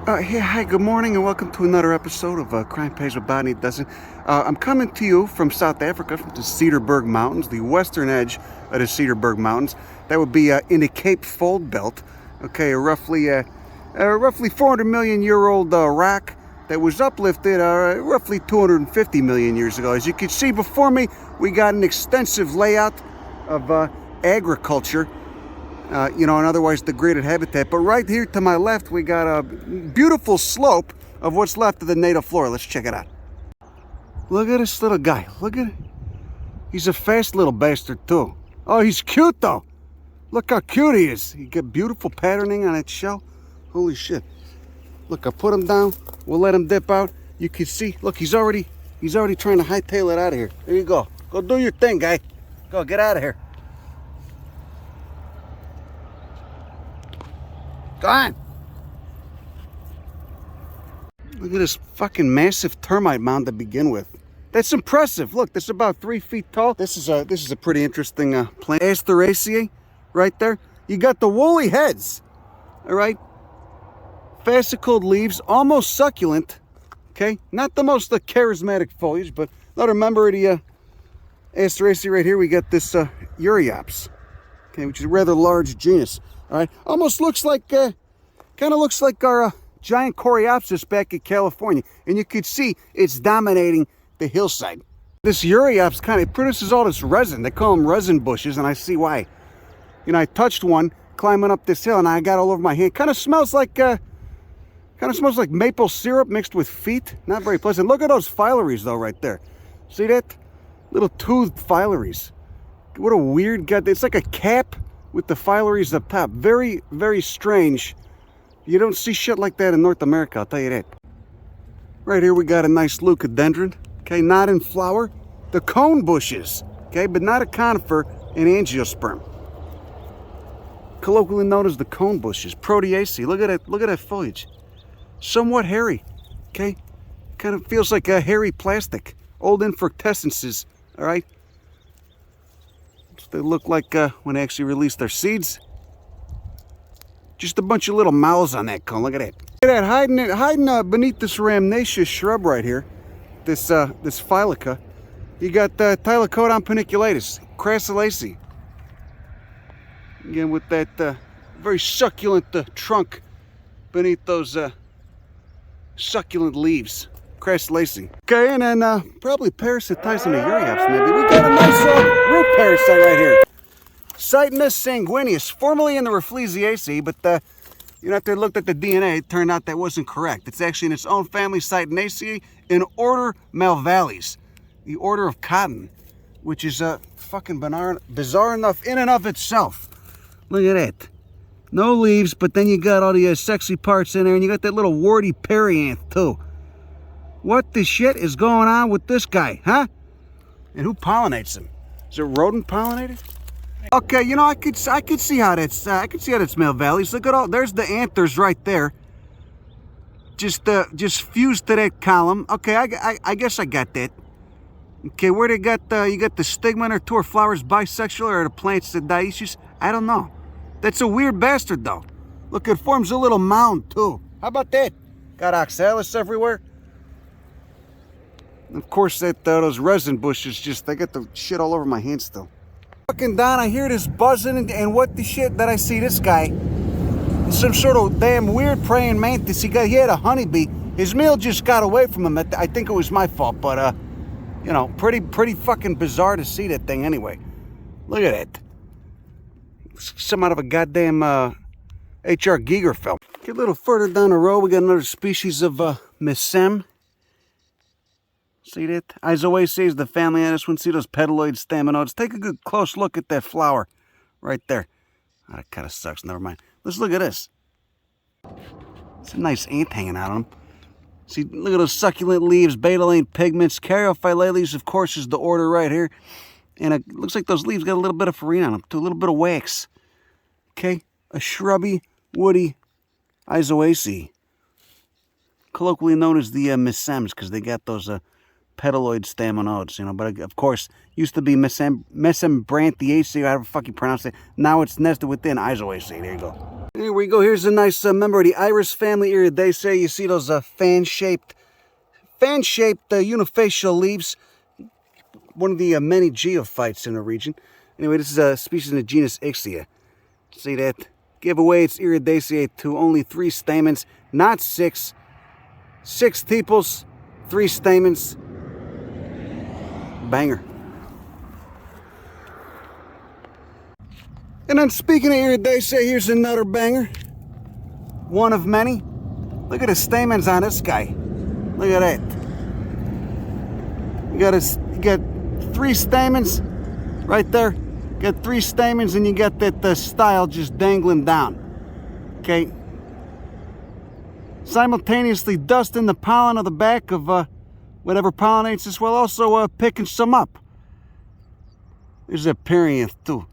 Hey, hi, good morning, and welcome to another episode of Crime Pays with Botany Doesn't. I'm coming to you from South Africa, from the Cedarberg Mountains, the western edge of the Cedarberg Mountains. That would be in the Cape Fold Belt. Okay, a roughly 400 million year old rock that was uplifted roughly 250 million years ago. As you can see before me, we got an extensive layout of agriculture. And otherwise degraded habitat. But right here to my left, we got a beautiful slope of what's left of the native flora. Let's check it out. Look at this little guy. Look at it. He's a fast little bastard too. Oh, he's cute though. Look how cute he is. He got beautiful patterning on that shell. Holy shit. Look, I put him down. We'll let him dip out. You can see, look, he's already trying to hightail it out of here. There you go. Go do your thing, guy. Go, get out of here. Go on. Look at this fucking massive termite mound to begin with. That's impressive. Look, this is about 3 feet tall. This is a pretty interesting plant. Asteraceae, right there. You got the woolly heads. All right. Fascicled leaves, almost succulent. Okay, not the most charismatic foliage, but another member of the Asteraceae right here. We got this Urushiol, okay, which is a rather large genus. All right, almost looks like, kind of looks like our giant Coreopsis back in California. And you can see it's dominating the hillside. This Urushiol kind of produces all this resin. They call them resin bushes, and I see why. You know, I touched one climbing up this hill, and I got all over my hand. Kind of smells like maple syrup mixed with feet. Not very pleasant. Look at those phyllaries, though, right there. See that? Little toothed phyllaries. What a weird gut. It's like a cap with the phyllaries up top. Very, very strange. You don't see shit like that in North America, I'll tell you that. Right here we got a nice leucodendron. Okay, not in flower. The cone bushes. Okay, but not a conifer, an angiosperm. Colloquially known as the cone bushes. Proteaceae. Look at that foliage. Somewhat hairy. Okay? Kind of feels like a hairy plastic. Old infructescences. Alright? They look like when they actually release their seeds. Just a bunch of little mouths on that cone. Look at that. Look at that, hiding beneath this rhamnaceous shrub right here. This Phylica. You got Tylochodon paniculatus, crassulaceae. Again, with that very succulent trunk beneath those succulent leaves. Crassulaceae. Okay, and then probably parasitizing the Urushiol maybe. We got a nice root parasite right here. Cytinus sanguineus, formerly in the Rafflesiaceae, but after I looked at the DNA, it turned out that wasn't correct. It's actually in its own family, Cytinaceae, in order Malvalis, the order of cotton, which is fucking bizarre enough in and of itself. Look at that. No leaves, but then you got all the sexy parts in there, and you got that little warty perianth too. What the shit is going on with this guy, huh? And who pollinates him? Is it rodent pollinated? Okay, you know, I could see how that's Malvalis. Look at all, there's the anthers right there. Just fused to that column. Okay, I guess I got that. Okay, where they got you got the stigma or two, or flowers bisexual, or the plants the dioecious? I don't know. That's a weird bastard though. Look, it forms a little mound too. How about that? Got oxalis everywhere. Of course, those resin bushes, they got the shit all over my hands still. Fucking Don, I hear this buzzing, and what the shit that I see this guy? Some sort of damn weird praying mantis. He had a honeybee. His meal just got away from him. I think it was my fault, but pretty fucking bizarre to see that thing anyway. Look at it. Some out of a goddamn H.R. Giger film. Get a little further down the road, we got another species of Mycem. See that? Isoaceae is the family on this one. See those petaloid staminodes? Take a good close look at that flower right there. Oh, that kind of sucks. Never mind. Let's look at this. It's a nice ant hanging out on them. See, look at those succulent leaves, betalain pigments. Caryophyllales, of course, is the order right here. And it looks like those leaves got a little bit of farina on them, too. A little bit of wax. Okay? A shrubby, woody Isoaceae. Colloquially known as the Mycems, because they got those petaloid staminodes, you know, but of course, used to be Mesembrantiaceae, however the fuck you pronounce it. Now it's nested within Isoaceae. There you go. Here we go. Here's a nice member of the iris family, Iridaceae. You see those fan-shaped unifacial leaves. One of the many geophytes in the region. Anyway, this is a species in the genus Ixia. See that? Give away its Iridaceae to only 3 stamens, not 6. 6 tepals, 3 stamens. Banger. And then speaking of Iridaceae, here's another banger. One of many. Look at the stamens on this guy. Look at that. You got 3 stamens right there. Got 3 stamens, and you got that style just dangling down. Okay. Simultaneously dusting the pollen of the back of whatever pollinates this, while also picking some up. There's a perianth too.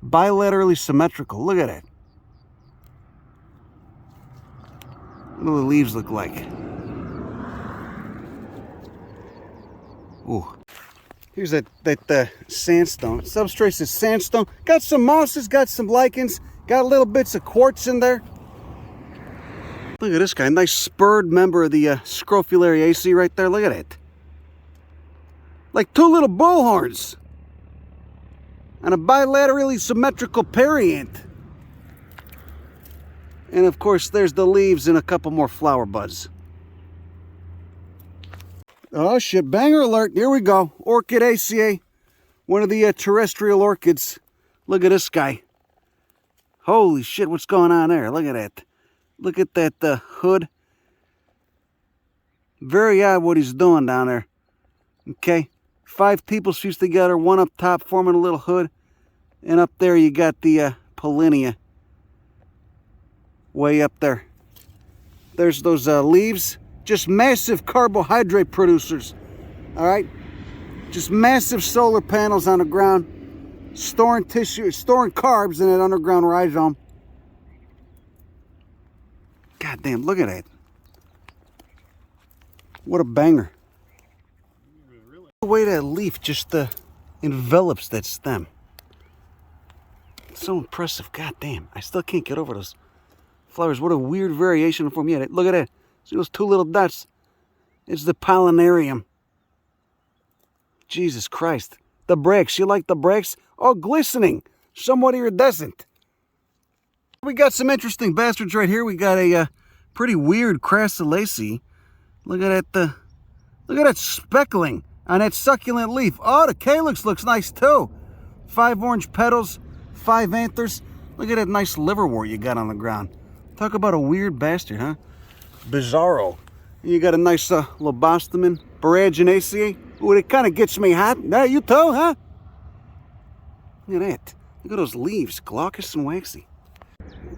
Bilaterally symmetrical. Look at it. What do the leaves look like? Ooh. Here's that sandstone. Substrate is sandstone. Got some mosses, got some lichens, got little bits of quartz in there. Look at this guy. Nice spurred member of the Scrophulariaceae right there. Look at it. Like 2 little bullhorns. And a bilaterally symmetrical perianth. And of course, there's the leaves and a couple more flower buds. Oh shit, banger alert. Here we go. Orchidaceae. One of the terrestrial orchids. Look at this guy. Holy shit, what's going on there? Look at that. Look at that hood. Very odd what he's doing down there. Okay. 5 tepals fused together, 1 up top forming a little hood. And up there you got the pollinia. Way up there. There's those leaves. Just massive carbohydrate producers. Alright? Just massive solar panels on the ground. Storing tissue, storing carbs in that underground rhizome. God damn, look at that. What a banger. The way that leaf just envelops that stem. It's so impressive. God damn. I still can't get over those flowers. What a weird variation of form. Yeah, look at that. See those 2 little dots? It's the pollinarium. Jesus Christ. The bracts. You like the bracts? Oh, glistening. Somewhat iridescent. We got some interesting bastards right here. We got a pretty weird Crassulaceae. Look at that. Look at that speckling on that succulent leaf. Oh, the calyx looks nice too. 5 orange petals, 5 anthers. Look at that nice liverwort you got on the ground. Talk about a weird bastard, huh? Bizarro. You got a nice lobostomen, Boraginaceae. Ooh, it kind of gets me hot. Now you too, huh? Look at that. Look at those leaves, glaucous and waxy.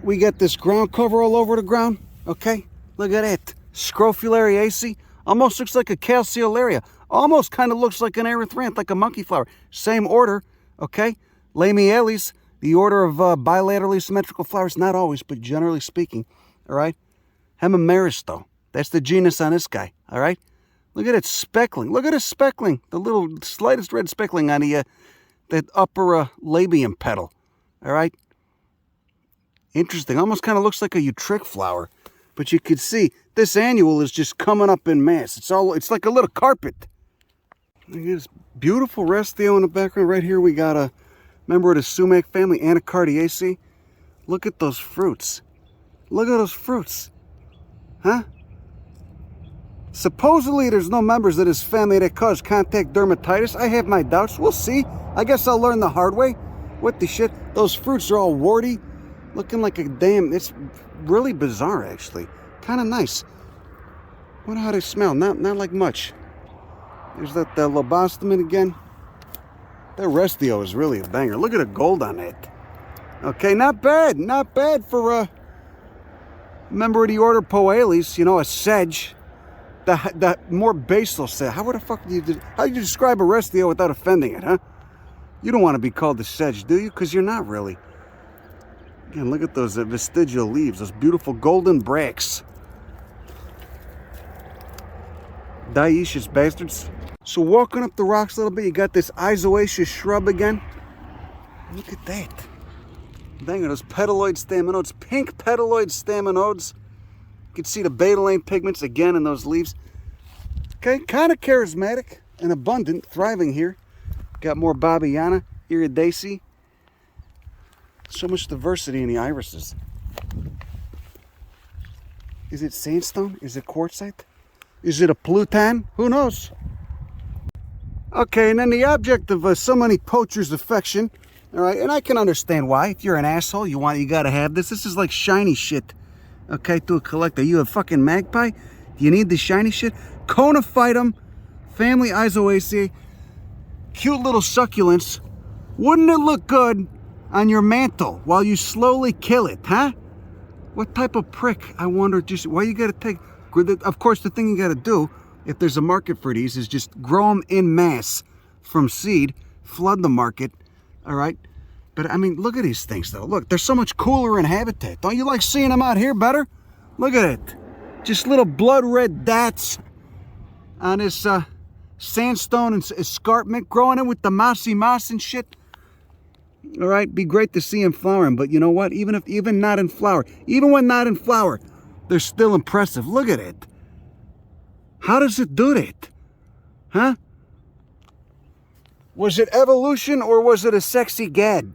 We got this ground cover all over the ground, okay? Look at that. Scrophulariaceae. Almost looks like a calceolaria. Almost kind of looks like an erythranth, like a monkey flower. Same order, okay? Lamiales, the order of bilaterally symmetrical flowers. Not always, but generally speaking, all right? Hemimeristo. That's the genus on this guy, all right? Look at it speckling. Look at it speckling. The little slightest red speckling on the that upper labium petal, all right? Interesting. Almost kind of looks like a eutric flower. But you can see this annual is just coming up in mass. It's like a little carpet. Look at this beautiful restio in the background. Right here we got a member of the sumac family, Anacardiaceae. Look at those fruits. Look at those fruits. Huh? Supposedly there's no members of this family that cause contact dermatitis. I have my doubts. We'll see. I guess I'll learn the hard way. What the shit? Those fruits are all warty. Looking like a damn... It's really bizarre, actually. Kind of nice. Wonder how they smell. Not like much. There's that lobostomen again. That restio is really a banger. Look at the gold on it. Okay, not bad. Not bad for a member of the order Poales. You know, a sedge. The more basal sedge. How do you describe a restio without offending it, huh? You don't want to be called a sedge, do you? Because you're not really. Again, look at those vestigial leaves. Those beautiful golden bracts. Dioecious bastards. So walking up the rocks a little bit, you got this isoaceous shrub again. Look at that. Dang it, those petaloid staminodes, pink petaloid staminodes. You can see the betalain pigments again in those leaves. Okay, kind of charismatic and abundant, thriving here. Got more Babiana, iridaceae. So much diversity in the irises. Is it sandstone? Is it quartzite? Is it a plutan? Who knows? Okay, and then the object of so many poachers' affection. All right, and I can understand why. If you're an asshole, you gotta have this. This is like shiny shit, okay, to a collector. You a fucking magpie? Do you need the shiny shit? Conophytum, family Isoaceae, cute little succulents. Wouldn't it look good on your mantle while you slowly kill it, huh? What type of prick, I wonder, just why you gotta take... Of course, the thing you gotta do, if there's a market for these, is just grow them in mass from seed, flood the market, all right? But, I mean, look at these things, though. Look, they're so much cooler in habitat. Don't you like seeing them out here better? Look at it. Just little blood red dots on this sandstone and escarpment, growing in with the mossy moss and shit. All right, be great to see them flowering, but you know what? Even not in flower, even when not in flower, they're still impressive. Look at it. How does it do that? Huh? Was it evolution or was it a sexy gad?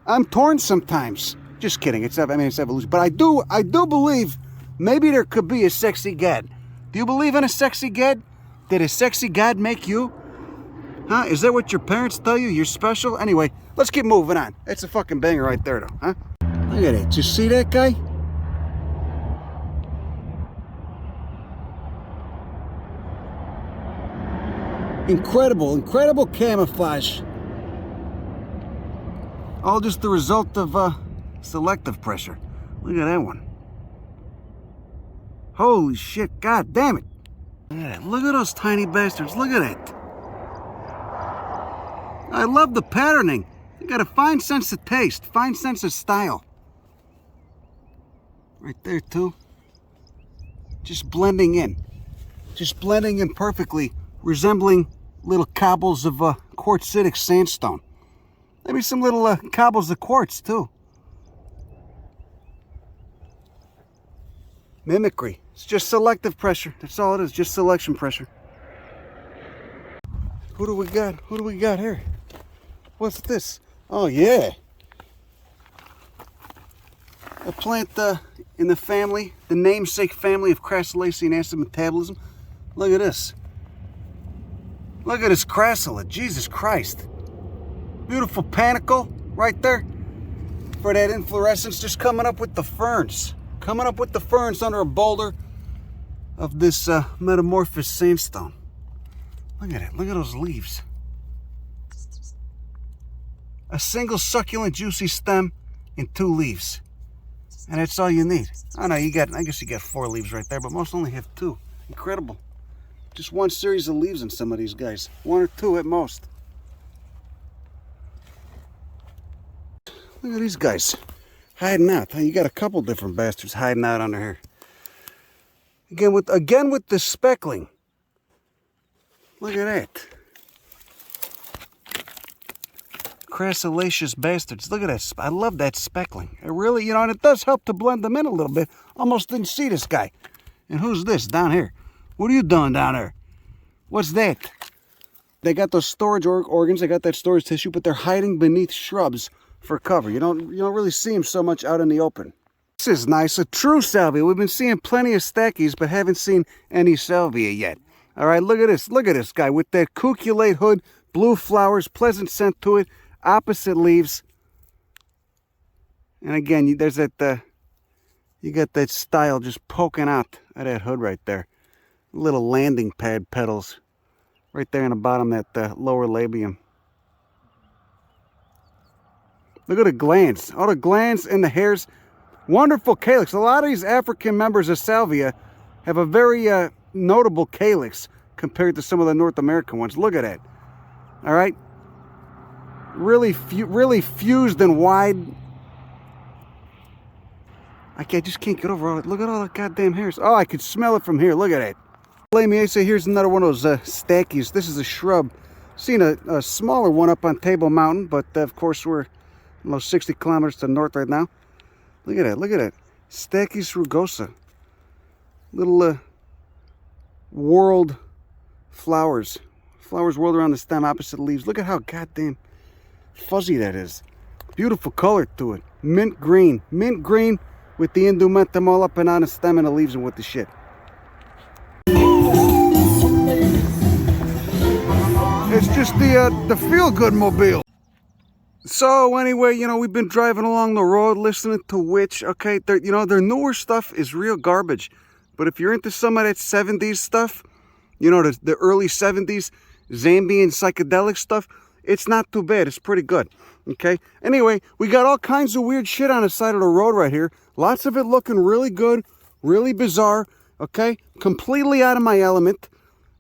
I'm torn sometimes. Just kidding. It's evolution. But I do believe maybe there could be a sexy gad. Do you believe in a sexy gad? Did a sexy gad make you? Huh? Is that what your parents tell you? You're special? Anyway, let's keep moving on. It's a fucking banger right there, though, huh? Look at it. You see that guy? Incredible camouflage. All just the result of selective pressure. Look at that one. Holy shit, god damn it. Look at that. Look at those tiny bastards. Look at it. I love the patterning. You got a fine sense of taste, fine sense of style. Right there too. Just blending in. Just blending in perfectly, resembling little cobbles of quartzitic sandstone. Maybe some little cobbles of quartz too. Mimicry. It's just selective pressure. That's all it is, just selection pressure. Who do we got? Who do we got here? What's this? Oh yeah. A plant in the family, the namesake family of crassulacean acid metabolism. Look at this. Look at this crassula, Jesus Christ. Beautiful panicle right there for that inflorescence, just coming up with the ferns. Coming up with the ferns under a boulder of this metamorphosed sandstone. Look at it, look at those leaves. A single succulent juicy stem and 2 leaves. And that's all you need. Oh no, I guess you got 4 leaves right there, but most only have 2. Incredible. Just one series of leaves in some of these guys. 1 or 2 at most. Look at these guys hiding out. You got a couple different bastards hiding out under here. Again with the speckling. Look at that. Crassulaceous bastards. Look at that. I love that speckling. It really, and it does help to blend them in a little bit. Almost didn't see this guy. And who's this down here? What are you doing down there? What's that? They got those storage organs, they got that storage tissue, but they're hiding beneath shrubs for cover. You don't really see them so much out in the open. This is nice, a true salvia. We've been seeing plenty of stackies, but haven't seen any salvia yet. All right, look at this guy with that cuculate hood, blue flowers, pleasant scent to it, opposite leaves. And again, there's that, you got that style just poking out of that hood right there. Little landing pad petals right there in the bottom, that lower labium. Look at the glands. All the glands and the hairs. Wonderful calyx. A lot of these African members of Salvia have a very notable calyx compared to some of the North American ones. Look at that. All right. Really fused and wide. I just can't get over all it. Look at all the goddamn hairs. Oh, I could smell it from here. Look at it. Lamiaceae, here's another one of those stackies. This is a shrub. Seen a smaller one up on Table Mountain, but of course we're almost 60 kilometers to the north right now. Look at that, look at that. Stachys rugosa. Little whorled flowers. Flowers whirled around the stem opposite the leaves. Look at how goddamn fuzzy that is. Beautiful color to it. Mint green. Mint green with the indumentum all up and on the stem and the leaves and what the shit. It's just the feel-good mobile. So anyway, you know, we've been driving along the road listening to Witch. Okay, you know, their newer stuff is real garbage. But if you're into some of that 70s stuff, you know, the early 70s Zambian psychedelic stuff, it's not too bad. It's pretty good. Okay, anyway, we got all kinds of weird shit on the side of the road right here. Lots of it looking really good, really bizarre. Okay, completely out of my element.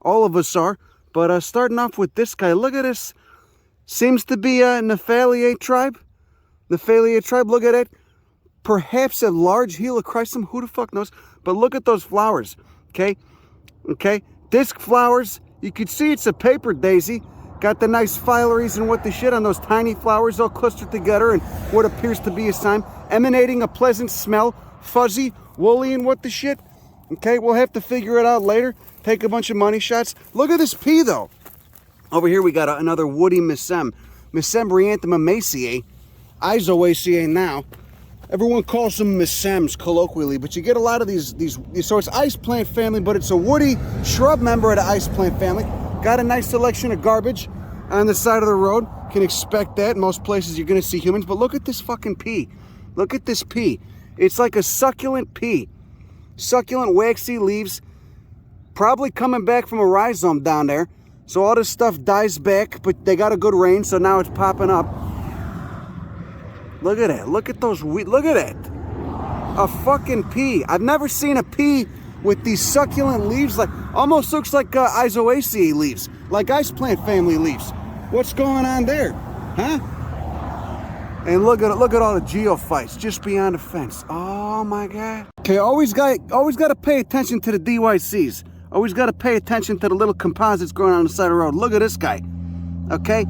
All of us are. But starting off with this guy, look at this. Seems to be a Nephaliae tribe. Nephaliae tribe, look at it. Perhaps a large helichrysum, who the fuck knows? But look at those flowers, okay? Okay, disc flowers. You can see it's a paper daisy. Got the nice filaries and what the shit on those tiny flowers all clustered together and what appears to be a cyme, emanating a pleasant smell, fuzzy, woolly and what the shit. Okay, we'll have to figure it out later. Take a bunch of money shots. Look at this pea though. Over here we got another woody Mycem. Mycembrianthum amaceae. Isoaceae now. Everyone calls them Mycems colloquially, but you get a lot of these, so it's ice plant family, but it's a woody shrub member of the ice plant family. Got a nice selection of garbage on the side of the road. Can expect that. Most places you're going to see humans, but look at this fucking pea. Look at this pea. It's like a succulent pea. Succulent waxy leaves. Probably coming back from a rhizome down there. So all this stuff dies back, but they got a good rain, so now it's popping up. Look at that. Look at those. Look at that. A fucking pea. I've never seen a pea with these succulent leaves. Like almost looks like Isoaceae leaves. Like ice plant family leaves. What's going on there? Huh? And look at all the geophytes just beyond the fence. Oh my God. Okay, always got to pay attention to the DYCs. Always got to pay attention to the little composites growing on the side of the road. Look at this guy. Okay,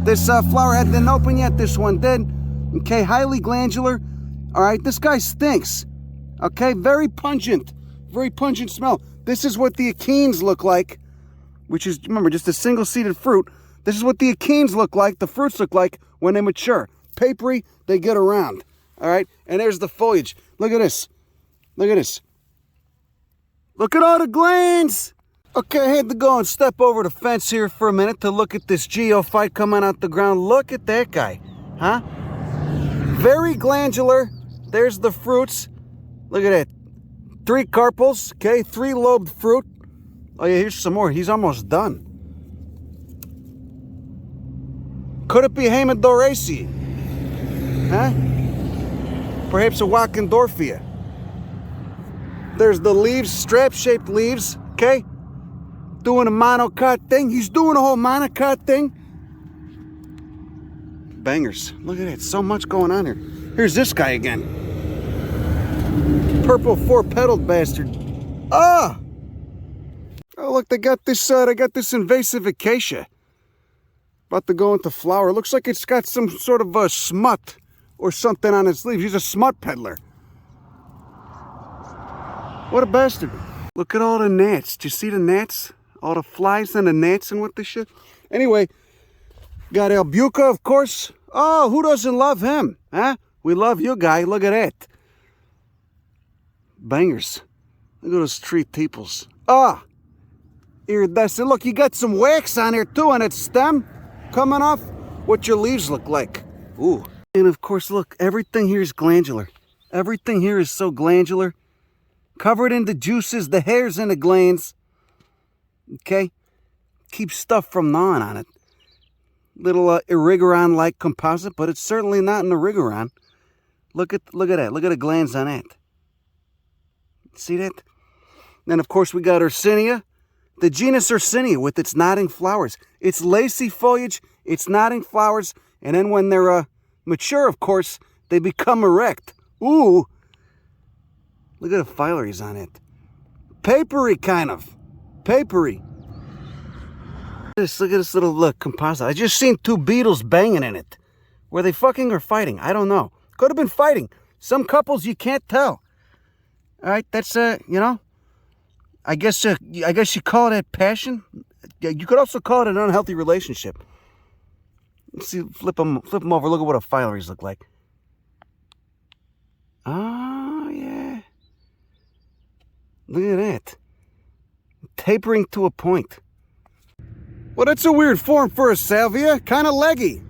this flower head didn't open yet. This one did. Okay, highly glandular. All right, this guy stinks. Okay, very pungent smell. This is what the achenes look like, which is, remember, just a single-seeded fruit. This is what the achenes look like, the fruits look like when they mature. Papery, they get around. All right, and there's the foliage. Look at this. Look at this. Look at all the glands. Okay, I had to go and step over the fence here for a minute to look at this geophyte coming out the ground. Look at that guy, huh? Very glandular. There's the fruits. Look at that. 3 carpels, okay, 3-lobed fruit. Oh yeah, here's some more. He's almost done. Could it be Haemodoraceae? Huh? Perhaps a Wachendorfia. There's the leaves, strap-shaped leaves, okay? Doing a monocot thing. He's doing a whole monocot thing. Bangers. Look at that. So much going on here. Here's this guy again. Purple 4-petaled bastard. Ah! Oh, look, they got this invasive acacia. About to go into flower. Looks like it's got some sort of a smut or something on its leaves. He's a smut peddler. What a bastard. Look at all the gnats. Do you see the gnats? All the flies and the gnats and what the shit? Anyway, got Albuca, of course. Oh, who doesn't love him? Huh? We love you, guy. Look at that. Bangers. Look at those tree teeples. Ah! Iridescent. Look, you got some wax on here, too, on its stem. Coming off what your leaves look like. Ooh. And, of course, look, everything here is glandular. Everything here is so glandular. Covered in the juices, the hairs in the glands. Okay? Keep stuff from gnawing on it. Little irigaron-like composite, but it's certainly not an irigaron. Look at that. Look at the glands on that. See that? Then, of course, we got Ursinia. The genus Ursinia with its nodding flowers. It's lacy foliage, it's nodding flowers, and then when they're mature, of course, they become erect. Ooh! Look at the filaries on it. Papery, kind of. papery. Look at this little composite. I just seen two beetles banging in it. Were they fucking or fighting? I don't know. Could have been fighting. Some couples you can't tell. All right, that's you know, I guess you call it passion. You could also call it an unhealthy relationship. Let's see, flip them over. Look at what a filaries look like. Oh yeah. Look at that. Tapering to a point. Well, that's a weird form for a salvia. Kind of leggy.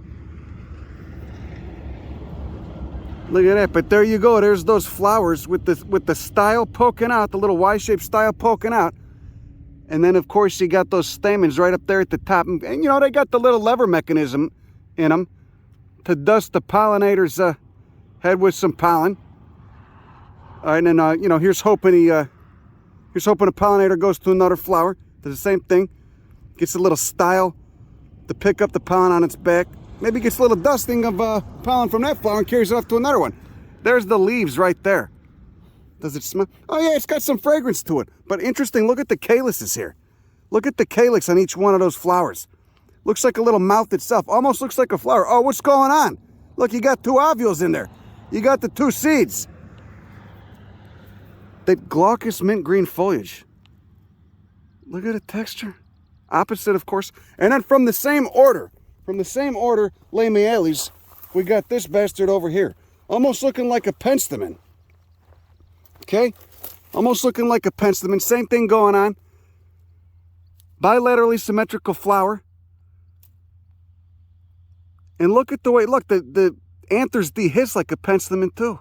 Look at that. But there you go. There's those flowers with the style poking out, the little Y-shaped style poking out. And then, of course, you got those stamens right up there at the top. And you know, they got the little lever mechanism in them to dust the pollinator's head with some pollen. All right, and then, you know, here's hoping a pollinator goes to another flower. Does the same thing. Gets a little style to pick up the pollen on its back. Maybe gets a little dusting of pollen from that flower and carries it off to another one. There's the leaves right there. Does it smell? Oh yeah, it's got some fragrance to it. But interesting, look at the calyxes here. Look at the calyx on each one of those flowers. Looks like a little mouth itself. Almost looks like a flower. Oh, what's going on? Look, you got two ovules in there. You got the two seeds. That glaucous mint green foliage. Look at the texture. Opposite, of course. And then from the same order, Lamiales, we got this bastard over here. Almost looking like a penstemon. Okay? Almost looking like a penstemon. Same thing going on. Bilaterally symmetrical flower. And look at the way, look, the anthers dehiss like a penstemon too.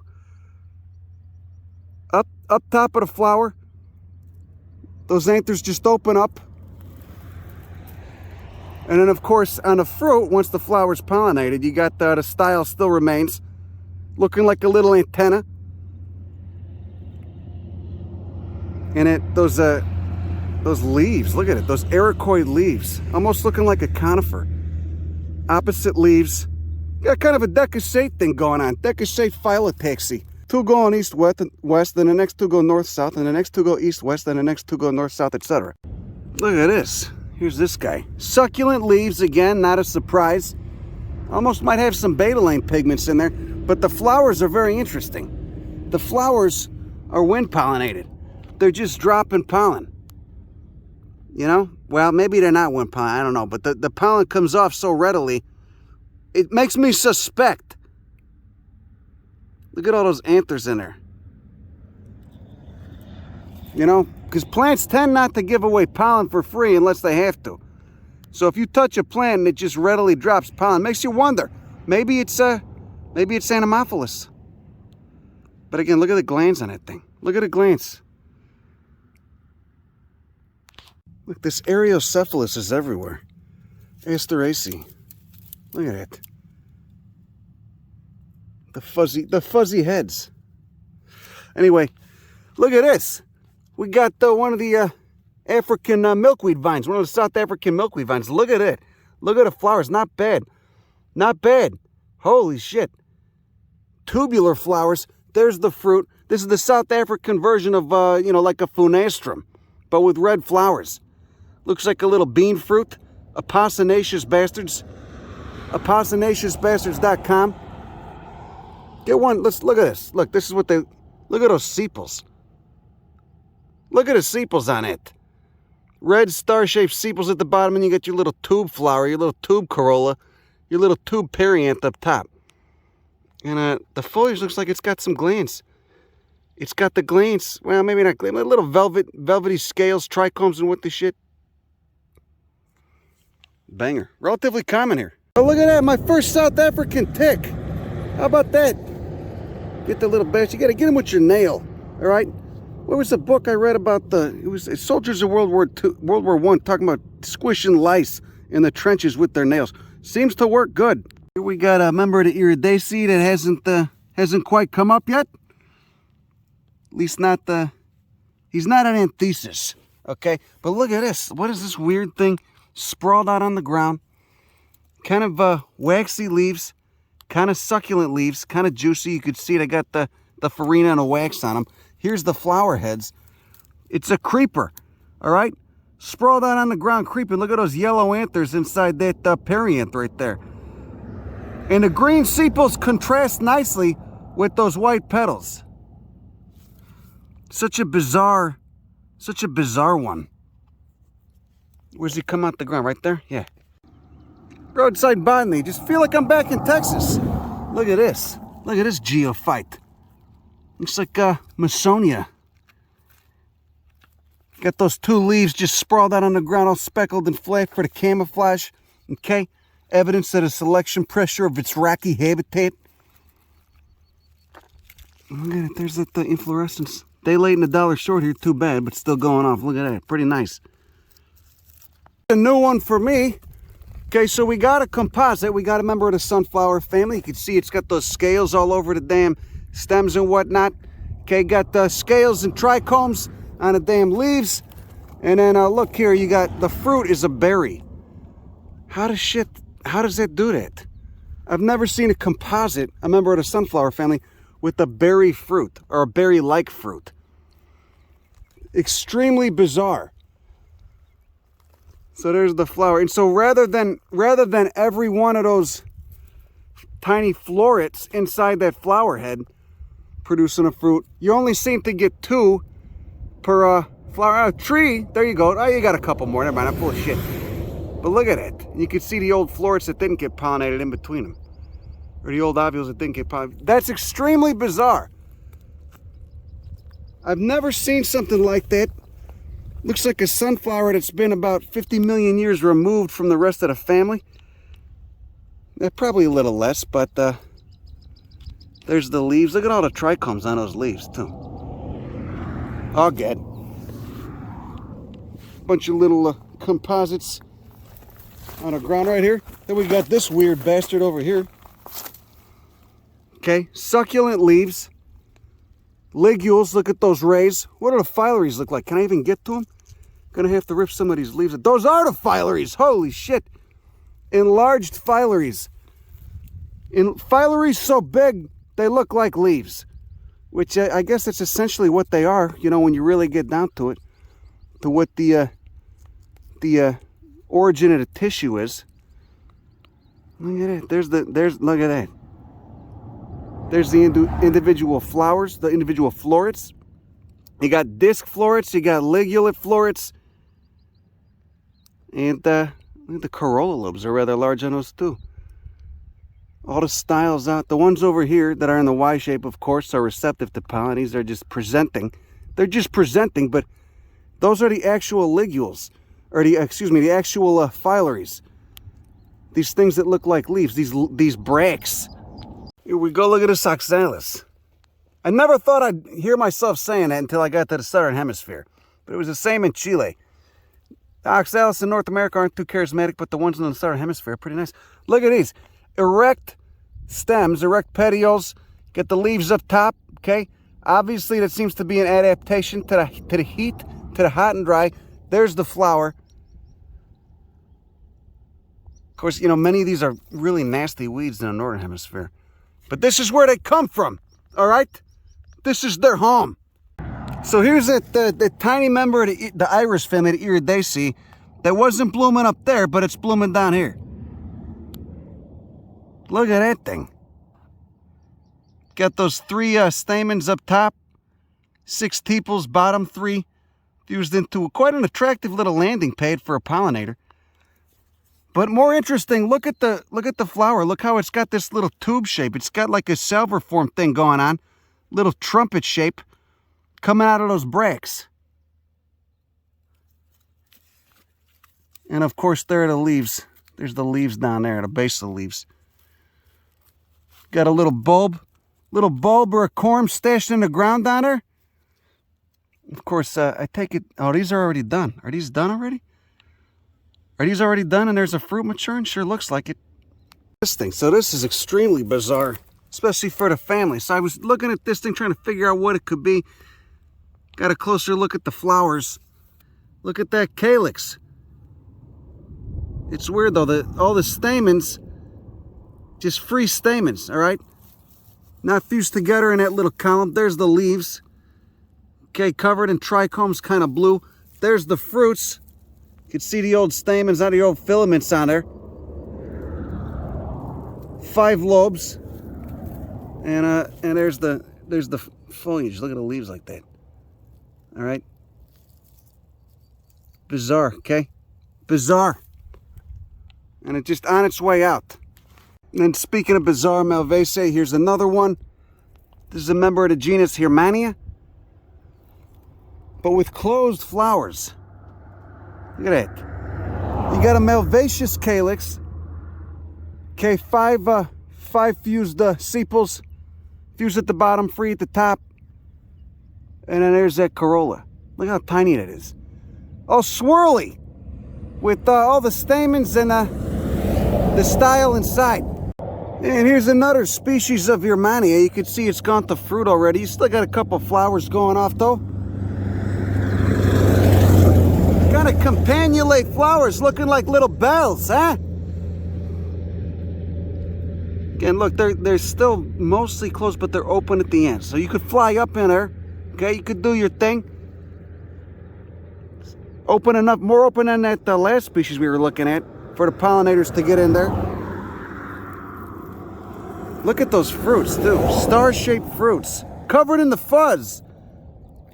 Up top of the flower, those anthers just open up. And then, of course, on the fruit, once the flower's pollinated, you got the style still remains, looking like a little antenna. And those leaves, look at it, those ericoid leaves, almost looking like a conifer. Opposite leaves, got kind of a decussate thing going on, decussate phyllotaxy. Two going east-west, then the next two go north-south, and the next two go east-west, then the next two go north-south, etc. Look at this. Here's this guy. Succulent leaves, again, not a surprise. Almost might have some betalain pigments in there, but the flowers are very interesting. The flowers are wind pollinated. They're just dropping pollen. You know? Well, maybe they're not wind pollen, I don't know, but the pollen comes off so readily, it makes me suspect. Look at all those anthers in there. You know, because plants tend not to give away pollen for free unless they have to. So if you touch a plant and it just readily drops pollen, it makes you wonder. Maybe it's Anemophilus. But again, look at the glands on that thing. Look at the glands. Look, this Eriocephalus is everywhere. Asteraceae. Look at it. The fuzzy heads. Anyway, look at this. We got one of the African milkweed vines, one of the South African milkweed vines. Look at it. Look at the flowers. Not bad. Not bad. Holy shit. Tubular flowers. There's the fruit. This is the South African version of, you know, like a funastrum, but with red flowers. Looks like a little bean fruit. Apocinaceous bastards. Apocinaceousbastards.com. Get one. Let's look at this. Look, this is what they. Look at those sepals. Look at the sepals on it. Red star-shaped sepals at the bottom, and you get your little tube flower, your little tube corolla, your little tube perianth up top. And the foliage looks like it's got some glands. It's got the glands. Well, maybe not glands. Little velvety scales, trichomes, and what the shit. Banger. Relatively common here. Oh, look at that. My first South African tick. How about that? Get the little bastard. You got to get him with your nail. All right? What was the book I read about it was soldiers of World War I talking about squishing lice in the trenches with their nails. Seems to work good. Here we got a member of the Iridaceae that hasn't quite come up yet. At least not he's not an anthesis. Okay? But look at this. What is this weird thing sprawled out on the ground? Kind of waxy leaves. Kind of succulent leaves, kind of juicy. You could see it. I got the farina and a wax on them. Here's the flower heads. It's a creeper, all right? sprawled out on the ground creeping. Look at those yellow anthers inside that perianth right there. And the green sepals contrast nicely with those white petals. Such a bizarre one. Where's he come out the ground? Right there? Yeah. Roadside botany. Just feel like I'm back in Texas. Look at this. Look at this geophyte. Looks like Masonia. Got those two leaves just sprawled out on the ground, all speckled and flat for the camouflage. Okay? Evidence of the selection pressure of its rocky habitat. Look at it. There's the inflorescence. Day late and $1 short here. Too bad, but still going off. Look at that. Pretty nice. A new one for me. Okay, so we got a composite. We got a member of the sunflower family. You can see it's got those scales all over the damn stems and whatnot. Okay, got the scales and trichomes on the damn leaves. And then look here, you got the fruit is a berry. How does that do that? I've never seen a composite, a member of the sunflower family, with a berry fruit or a berry-like fruit. Extremely bizarre. So there's the flower. And so rather than every one of those tiny florets inside that flower head producing a fruit, you only seem to get 2 per flower. Tree, there you go. Oh, you got a couple more. Never mind, I'm full of shit. But look at it. You can see the old florets that didn't get pollinated in between them. Or the old ovules that didn't get pollinated. That's extremely bizarre. I've never seen something like that. Looks like a sunflower that's been about 50 million years removed from the rest of the family. Probably a little less, but there's the leaves. Look at all the trichomes on those leaves, too. All good. Bunch of little composites on the ground right here. Then we got this weird bastard over here. Okay, succulent leaves. Ligules, look at those rays. What do the phyllaries look like? Can I even get to them? Gonna have to rip some of these leaves. Those are the phyllaries. Holy shit. Enlarged phyllaries. Phyllaries so big, they look like leaves. Which I guess that's essentially what they are, you know, when you really get down to it. To what the origin of the tissue is. Look at it. Look at that. There's the individual flowers, the individual florets. You got disc florets, you got ligulate florets. And the corolla lobes are rather large on those too. All the styles out. The ones over here that are in the Y shape, of course, are receptive to pollen. These are just presenting. They're just presenting, but those are the actual ligules. Or the actual phyllaries. These things that look like leaves, these bracts. Here we go, look at this oxalis. I never thought I'd hear myself saying that until I got to the southern hemisphere. But it was the same in Chile. The oxalis in North America aren't too charismatic, but the ones in the southern hemisphere are pretty nice. Look at these. Erect stems, erect petioles. Get the leaves up top, okay? Obviously, that seems to be an adaptation to the heat, to the hot and dry. There's the flower. Of course, you know, many of these are really nasty weeds in the northern hemisphere. But this is where they come from, all right? This is their home. So here's the tiny member of the iris family, the iridaceae, that wasn't blooming up there, but it's blooming down here. Look at that thing. Got those 3 stamens up top, 6 tepals, bottom 3, fused into quite an attractive little landing pad for a pollinator. But more interesting, look at the flower. Look how it's got this little tube shape. It's got like a salver form thing going on. Little trumpet shape coming out of those bracts. And of course, there are the leaves. There's the leaves down there at the base of the leaves. Got a little bulb or a corm stashed in the ground down there. Of course, I take it, oh, these are already done. Are these done already? Are these already done and there's a fruit maturing? Sure looks like it. This thing, so this is extremely bizarre, especially for the family. So I was looking at this thing, trying to figure out what it could be. Got a closer look at the flowers. Look at that calyx. It's weird though, all the stamens, just free stamens, all right? Not fused together in that little column. There's the leaves. Okay, covered in trichomes, kind of blue. There's the fruits. You can see the old stamens, the old filaments on there. 5 lobes. And there's the foliage. Look at the leaves like that. All right. Bizarre, okay? Bizarre. And it's just on its way out. And speaking of bizarre Malvaceae, here's another one. This is a member of the genus Hermania, but with closed flowers. Look at that. You got a malvaceous calyx. Okay, 5 fused sepals. Fused at the bottom, free at the top. And then there's that corolla. Look how tiny that is. All swirly. With all the stamens and the style inside. And here's another species of Hermania. You can see it's gone to fruit already. You still got a couple flowers going off though. Kind of companulate flowers looking like little bells, huh? Again, look, they're still mostly closed, but they're open at the end. So you could fly up in there, okay? You could do your thing. Open enough, more open than that last species we were looking at for the pollinators to get in there. Look at those fruits, too. Star-shaped fruits, covered in the fuzz.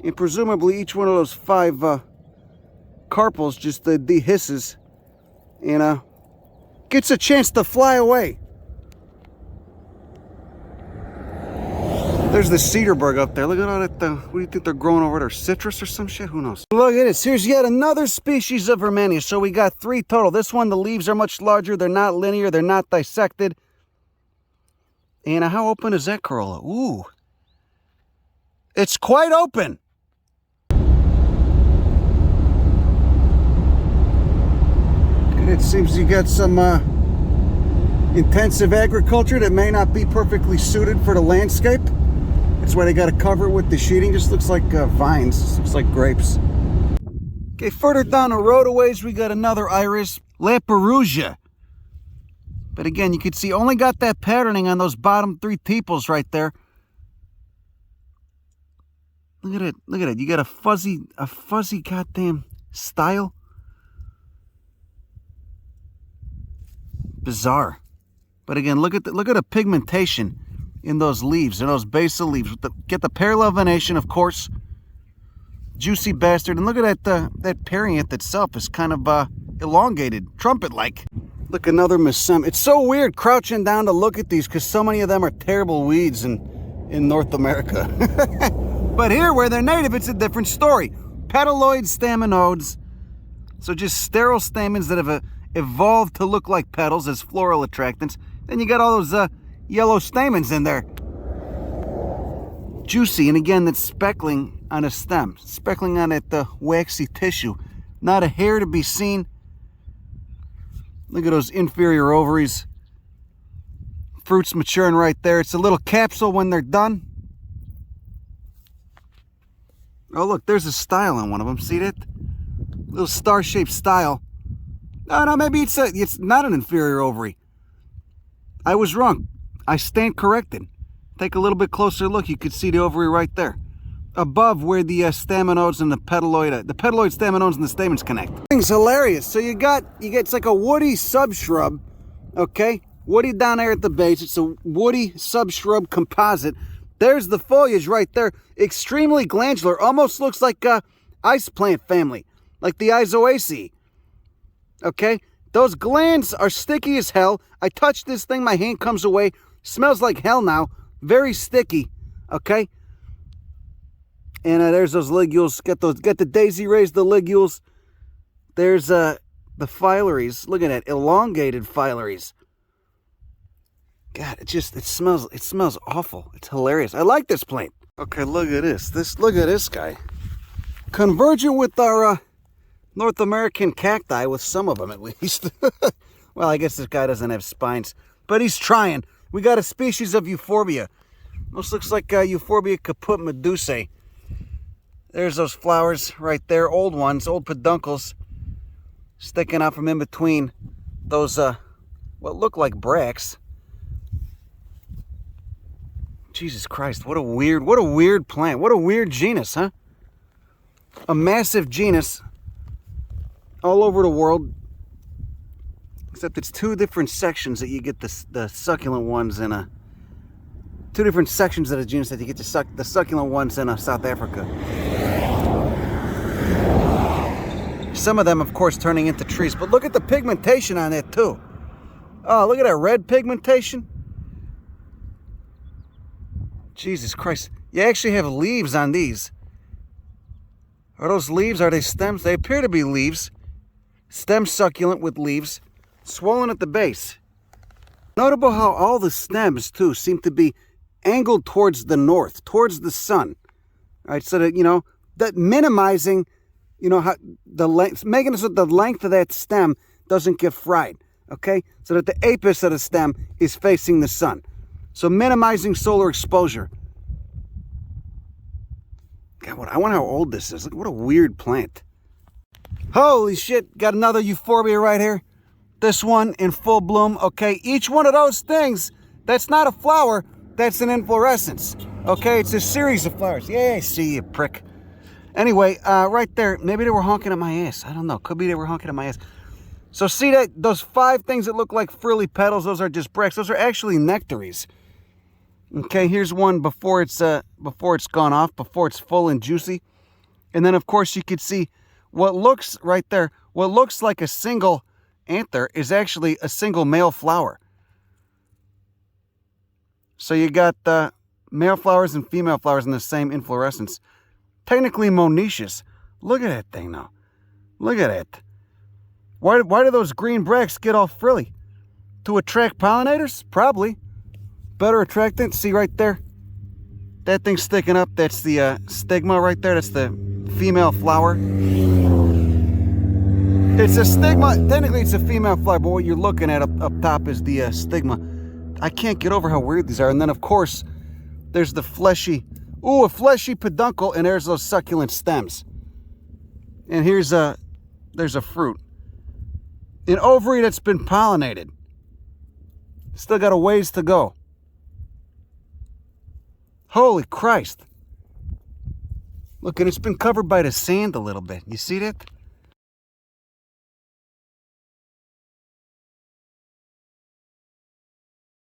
And presumably each one of those 5 carpels just dehisces and gets a chance to fly away. There's the Cedarberg up there. Look at all that. What do you think they're growing over there? Citrus or some shit? Who knows? Look at this. Here's yet another species of Hermania. So we got 3 total. This one, the leaves are much larger. They're not linear. They're not dissected. And how open is that corolla? Ooh. It's quite open. It seems you got some intensive agriculture that may not be perfectly suited for the landscape. That's why they got to cover it with the sheeting. Just looks like vines. Just looks like grapes. Okay, further down the road a ways, we got another iris, Laperusia. But again, you can see only got that patterning on those bottom 3 tepals right there. Look at it. Look at it. You got a fuzzy goddamn style. Bizarre. But again, look at the pigmentation in those leaves, in those basal leaves. Get the parallel venation, of course. Juicy bastard. And look at that perianth itself is kind of elongated, trumpet-like. Look, another Mesem. It's so weird crouching down to look at these because so many of them are terrible weeds in North America. But here, where they're native, it's a different story. Petaloid staminodes. So just sterile stamens that have evolved to look like petals as floral attractants. Then you got all those yellow stamens in there. Juicy, and again, that's speckling on a stem. Speckling on that waxy tissue. Not a hair to be seen. Look at those inferior ovaries. Fruits maturing right there. It's a little capsule when they're done. Oh, look, there's a style on one of them. See that? Little star-shaped style. No, maybe it's not an inferior ovary. I was wrong. I stand corrected. Take a little bit closer look. You could see the ovary right there. Above where the staminodes and the petaloid staminodes and the stamens connect. Thing's hilarious. So you get it's like a woody subshrub, okay? Woody down there at the base. It's a woody subshrub composite. There's the foliage right there. Extremely glandular. Almost looks like a ice plant family, like the Isoaceae. Okay? Those glands are sticky as hell. I touch this thing, my hand comes away. Smells like hell now. Very sticky. Okay? And there's those ligules. Get the daisy rays, the ligules. There's the phyllaries. Look at that, elongated phyllaries. God, it smells awful. It's hilarious. I like this plant. Okay, look at this. Look at this guy. Convergent with our North American cacti, with some of them at least. Well, I guess this guy doesn't have spines, but he's trying. We got a species of euphorbia. Almost looks like Euphorbia caput medusae. There's those flowers right there, old ones, old peduncles, sticking out from in between those what look like bracts. Jesus Christ, what a weird plant. What a weird genus, huh? A massive genus all over the world. Except it's two different sections that you get the succulent ones in two different sections of the genus that you get the succulent ones in South Africa. Some of them, of course, turning into trees. But look at the pigmentation on it, too. Oh, look at that red pigmentation. Jesus Christ. You actually have leaves on these. Are those leaves? Are they stems? They appear to be leaves. Stem succulent with leaves. Swollen at the base. Notable how all the stems, too, seem to be angled towards the north, towards the sun. All right, so that, you know, that minimizing, you know, how the length, making it so the length of that stem doesn't get fried, okay? So that the apex of the stem is facing the sun. So minimizing solar exposure. God, I wonder how old this is. Look, what a weird plant. Holy shit, got another euphorbia right here. This one in full bloom, okay? Each one of those things, that's not a flower, that's an inflorescence, okay? It's a series of flowers. Yeah, I see you, prick. Anyway, right there, maybe they were honking at my ass. I don't know, could be they were honking at my ass. So see that, those 5 things that look like frilly petals, those are just bracts. Those are actually nectaries. Okay, here's one before it's gone off, before it's full and juicy. And then, of course, you could see what looks right there, what looks like a single anther is actually a single male flower. So you got male flowers and female flowers in the same inflorescence. Technically monoecious. Look at that thing now. Look at it. Why do those green bracts get all frilly? To attract pollinators? Probably. Better attractant. See right there? That thing sticking up, that's the stigma right there. That's the female flower. It's a stigma. Technically, it's a female flower, but what you're looking at up top is the stigma. I can't get over how weird these are. And then, of course, there's the fleshy, a fleshy peduncle, and there's those succulent stems. And there's a fruit. An ovary that's been pollinated. Still got a ways to go. Holy Christ. Look, and it's been covered by the sand a little bit. You see that?